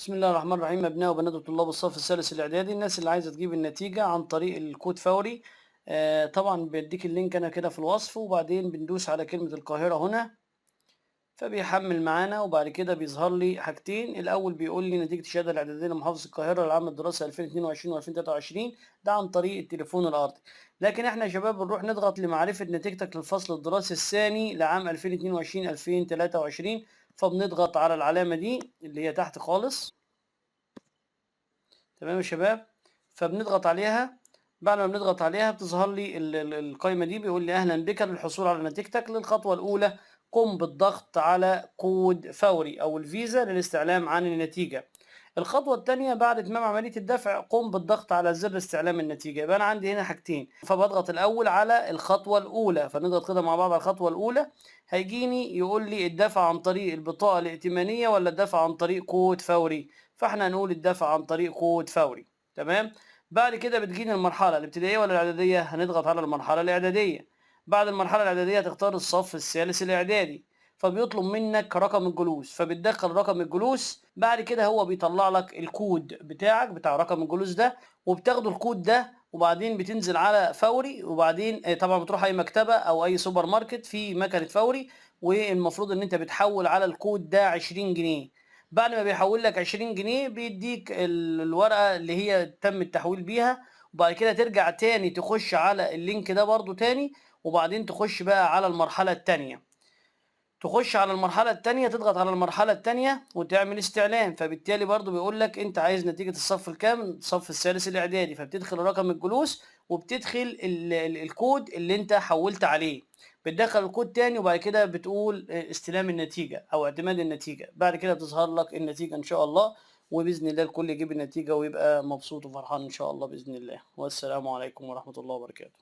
بسم الله الرحمن الرحيم. أبناء وبنات طلاب الصف الثالث الإعدادي، الناس اللي عايزة تجيب النتيجة عن طريق الكود فوري. طبعا بيديك اللينك أنا كده في الوصف، وبعدين بندوس على كلمة القاهرة هنا فبيحمل معانا، وبعد كده بيظهر لي حاجتين. الأول بيقول لي نتيجة الشهادة الإعدادية لمحافظة القاهرة للعام الدراسي 2022 و2023، ده عن طريق التليفون الأرضي. لكن احنا يا شباب بنروح نضغط لمعرفة نتيجتك للفصل الدراسي الثاني لعام 2022-2023، فبنضغط على العلامة دي اللي هي تحت خالص. تمام يا شباب، فبنضغط عليها. بعد ما بنضغط عليها بتظهر لي القائمة دي، بيقول لي أهلا بك للحصول على نتيجتك للخطوة الأولى قم بالضغط على كود فوري أو الفيزا للاستعلام عن النتيجة. الخطوة الثانية بعد إتمام عملية الدفع قم بالضغط على زر استعلام النتيجة. يبقى أنا عندي هنا حاجتين، فبضغط الأول على الخطوة الأولى، فنضغط كده مع بعض على الخطوة الأولى. هيجيني يقول لي الدفع عن طريق البطاقة الائتمانية ولا الدفع عن طريق كود فوري، فاحنا هنقول الدفع عن طريق كود فوري. تمام. بعد كده بتجيني المرحلة الابتدائية ولا الإعدادية، هنضغط على المرحلة الإعدادية. بعد المرحلة الإعدادية تختار الصف الثالث الإعدادي، فبيطلب منك رقم الجلوس، فبتدخل رقم الجلوس. بعد كده هو بيطلع لك الكود بتاعك بتاع رقم الجلوس ده، وبتاخدوا الكود ده وبعدين بتنزل على فوري، وبعدين طبعا بتروح اي مكتبة او اي سوبر ماركت في مكنة فوري، والمفروض ان انت بتحول على الكود ده 20 جنيه. بعد ما بيحول لك 20 جنيه بيديك الورقة اللي هي تم التحويل بيها، وبعد كده ترجع تاني تخش على اللينك ده برضو تاني، وبعدين تخش بقى على المرحلة التانية. تخش على المرحلة التانية، تضغط على المرحلة التانية وتعمل استعلام. فبالتالي برضو بيقول لك انت عايز نتيجة الصف الكام؟ الصف الثالث الاعدادي. فبتدخل رقم الجلوس وبتدخل الكود اللي انت حولت عليه، بتدخل الكود تاني، وبعد كده بتقول استلام النتيجة او اعتماد النتيجة. بعد كده تظهر لك النتيجة ان شاء الله، وبإذن الله الكل يجيب النتيجة ويبقى مبسوط وفرحان ان شاء الله بإذن الله. والسلام عليكم ورحمة الله وبركاته.